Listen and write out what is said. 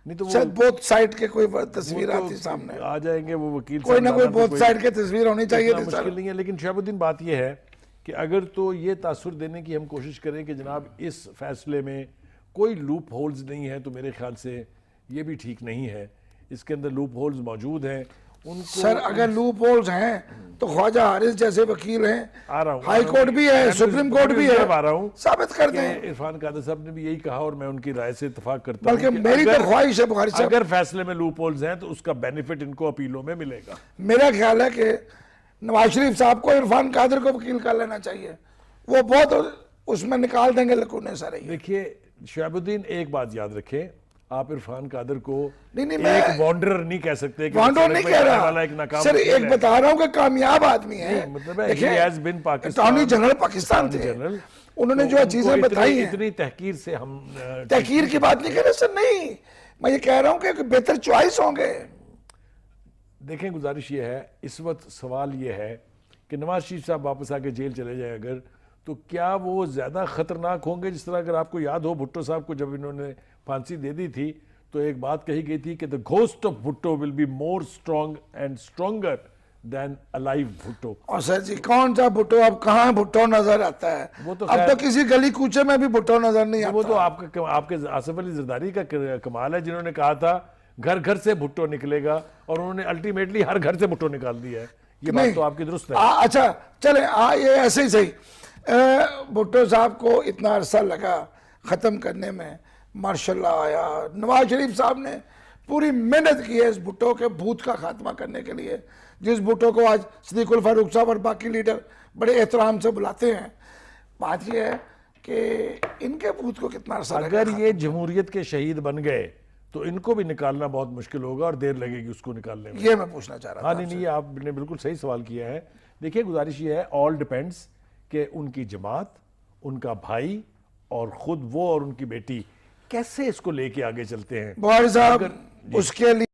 नहीं तो शायद बोथ साइड के कोई तस्वीर वो तो आती सामने, आ जाएंगे वो वकील कोई ना साहब, कोई तो बोथ साइड की तस्वीर होनी चाहिए इतना थी सर। मुश्किल नहीं है। लेकिन शहाबुद्दीन, बात यह है कि अगर तो ये तासुर देने की हम कोशिश करें कि जनाब इस फैसले में कोई लूप होल्स नहीं है, तो मेरे ख्याल से ये भी ठीक नहीं है। इसके अंदर लूप होल्स मौजूद हैं उनको। सर अगर लूप होल्स हैं तो ख्वाजा हारिस जैसे वकील हैं, आ रहा हूँ, हाई कोर्ट भी है, सुप्रीम कोर्ट भी है, आ रहा हूँ, साबित कर दें। इरफान कादर साहब ने भी यही कहा और मैं उनकी राय से इत्तेफाक करता हूँ बल्कि कि मेरी तो ख्वाहिश है बुखारी साहब, अगर फैसले में लूप होल्स हैं तो उसका बेनिफिट इनको अपीलों में मिलेगा। मेरा ख्याल है कि नवाज शरीफ साहब को इरफान कादर को वकील कर लेना चाहिए, वो बहुत उसमें निकाल देंगे लकुने सारे। देखिए शहाबुद्दीन, एक बात याद रखें, आप इरफान कादर को नहीं, एक वॉन्डरर नहीं कह सकते कि वांडो नहीं कह रहा वाला एक नाकाम सर, वकील एक है। बता रहा हूं कि कामयाब आदमी है। मतलब है, देखिए, he has been Pakistan, attorney general Pakistan थे, जनरल, उन्होंने तो जो चीजें उनको बताई हैं, इतनी तहकीर से हम तहकीर की बात नहीं कर रहे सर, नहीं, मैं ये कह रहा हूं कि बेहतर चॉइस होंगे। देखें, गुजारिश ये है, इस वक्त सवाल ये है कि नवाज शरीफ साहब वापस आके जेल चले जाए अगर, तो क्या वो ज़्यादा ख़तरनाक होंगे? जिस तरह अगर आपको याद हो, भुट्टो साहब को जब इन्होंने फांसी दे दी थी तो एक बात कही गई थी कि the ghost of Bhutto will be more strong and stronger than alive Bhutto. और सर जी कौन सा भुट्टो, अब कहाँ भुट्टो नजर आता है? वो तो अब तो किसी गली कूचे में भी भुट्टो नजर नहीं आता। वो तो आपके आसिफ अली जरदारी का कमाल है, जिन्होंने कहा था घर घर से भुट्टो निकलेगा, और उन्होंने अल्टीमेटली हर घर से भुट्टो निकाल दिया है। ये बात तो आपकी दुरुस्त है। अच्छा चले, ये ऐसे ही सही। भुट्टो साहब को इतना अरसा लगा खत्म करने में, मार्शाल्लाह आया, नवाज शरीफ साहब ने पूरी मेहनत की है इस भुट्टो के भूत का खात्मा करने के लिए, जिस भुट्टो को आज सिद्दीकुल फारूक साहब और बाकी लीडर बड़े एहतराम से बुलाते हैं। बात यह है कि इनके भूत को कितना अरसा लगा। अगर ये जमहूरियत के शहीद बन गए तो इनको भी निकालना बहुत मुश्किल होगा और देर लगेगी उसको निकालने में। ये मैं पूछना चाह रहा था। हाँ, नहीं, ये आपने बिल्कुल सही सवाल किया है। देखिए, गुजारिश ये है, ऑल डिपेंड्स कि उनकी जमात, उनका भाई और खुद वो और उनकी बेटी कैसे इसको लेके आगे चलते हैं। बुखारी साहब उसके लिए